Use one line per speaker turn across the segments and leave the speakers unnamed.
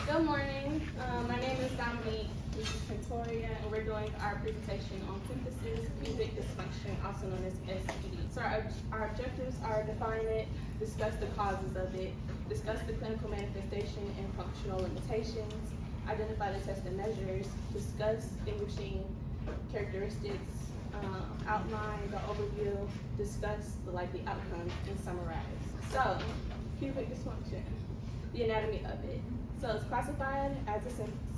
Good morning. My name is Dominique. This is Victoria, and we're doing our presentation on symphysis, pubic dysfunction, also known as SPD. So our objectives are define it, discuss the causes of it, discuss the clinical manifestation and functional limitations, identify the test and measures, discuss distinguishing characteristics, outline the overview, discuss the likely outcomes, and summarize. So, pubic dysfunction, the anatomy of it. So it's classified as a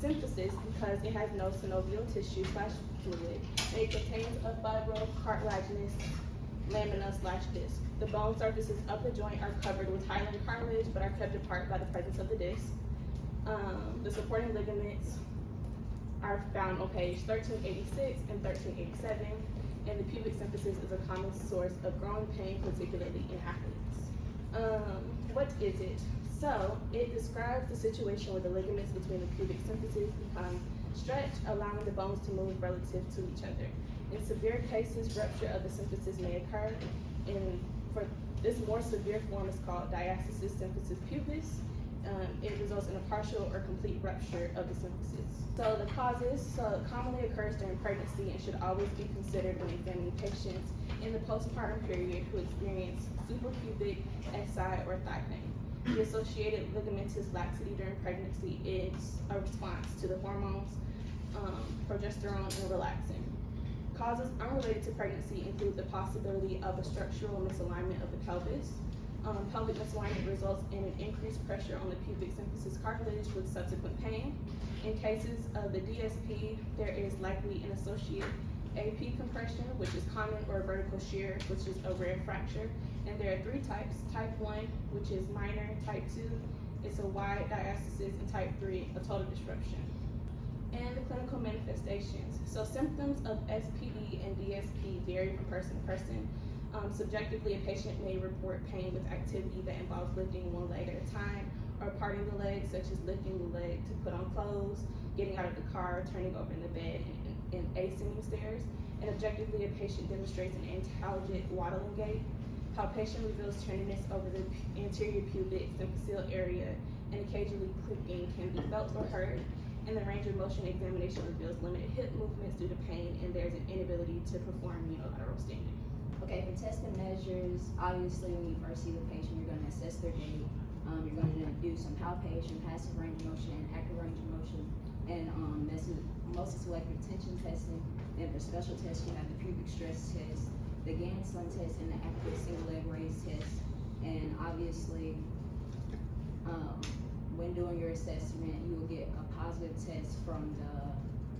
symphysis because it has no synovial tissue / fluid, and it contains a fibrocartilaginous lamina / disc. The bone surfaces of the joint are covered with hyaline cartilage but are kept apart by the presence of the disc. The supporting ligaments are found on page 1386 and 1387, and the pubic symphysis is a common source of growing pain, particularly in athletes. What is it? So, it describes the situation where the ligaments between the pubic symphysis become stretched, allowing the bones to move relative to each other. In severe cases, rupture of the symphysis may occur, and for this more severe form is called diastasis symphysis pubis. It results in a partial or complete rupture of the symphysis. So the causes, it commonly occurs during pregnancy and should always be considered when examining patients in the postpartum period who experience suprapubic, SI, or thigh pain. The associated ligamentous laxity during pregnancy is a response to the hormones, progesterone, and relaxin. Causes unrelated to pregnancy include the possibility of a structural misalignment of the pelvis. Pelvic misalignment results in an increased pressure on the pubic symphysis cartilage with subsequent pain. In cases of the DSP, there is likely an associated AP compression, which is common, or vertical shear, which is a rare fracture. And there are three types. Type 1, which is minor. Type 2, it's a wide diastasis. And type 3, a total disruption. And the clinical manifestations. So symptoms of SPD and DSP vary from person to person. Subjectively, a patient may report pain with activity that involves lifting one leg at a time, or parting the leg, such as lifting the leg to put on clothes, getting out of the car, turning over in the bed, and ascending stairs. And objectively, a patient demonstrates an antalgic waddling gait. How patient reveals tenderness over the anterior pubic symphyseal area, and occasionally clicking can be felt or heard. And the range of motion examination reveals limited hip movements due to pain, and there's an inability to perform unilateral standing.
Okay, for test and measures, obviously when you first see the patient, you're going to assess their gait. You're going to do some palpation, passive range of motion, and active range of motion, and mostly selective tension testing. Then for special tests, you have the pubic stress test, the Ganslin test, and the active single leg raise test. And obviously, when doing your assessment, you will get a positive test from the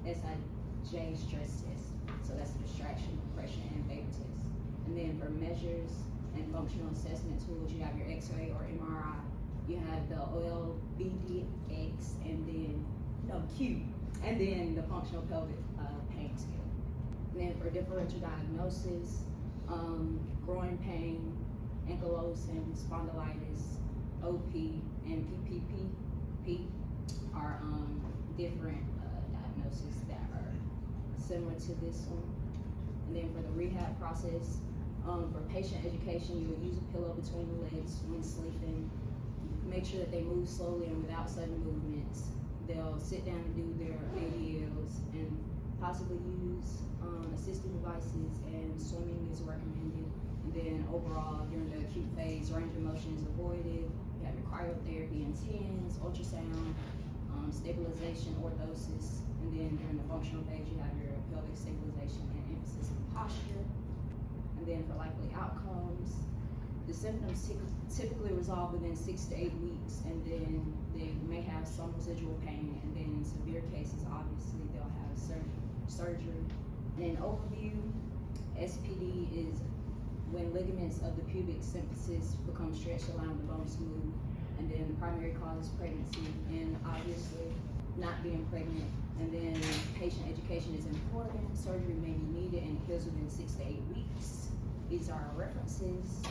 SIJ stress test. So that's the distraction, compression, and vapor test. And then for measures and functional assessment tools, you have your X-ray or MRI. You have the OLBDX and then Q, and then the functional pelvic pain scale. And then for differential diagnosis, groin pain, ankylosing spondylitis, OP, and PPP are different diagnoses that are similar to this one. And then for the rehab process, for patient education, you will use a pillow between the legs when sleeping. Make sure that they move slowly and without sudden movements. They'll sit down and do their ADLs, and possibly use assistive devices, and swimming is recommended. And then overall, during the acute phase, range of motion is avoided. You have your cryotherapy and TENS, ultrasound, stabilization, orthosis. And then during the functional phase, you have your pelvic stabilization and emphasis on posture. And then for likely outcomes, the symptoms typically resolve within 6 to 8 weeks, and then they may have some residual pain, and then in severe cases, obviously, they'll have surgery. And an overview, SPD is when ligaments of the pubic symphysis become stretched, allowing the bones to move. And then the primary cause is pregnancy, and obviously not being pregnant. And then patient education is important. Surgery may be needed and heals within 6 to 8 weeks. These are our references.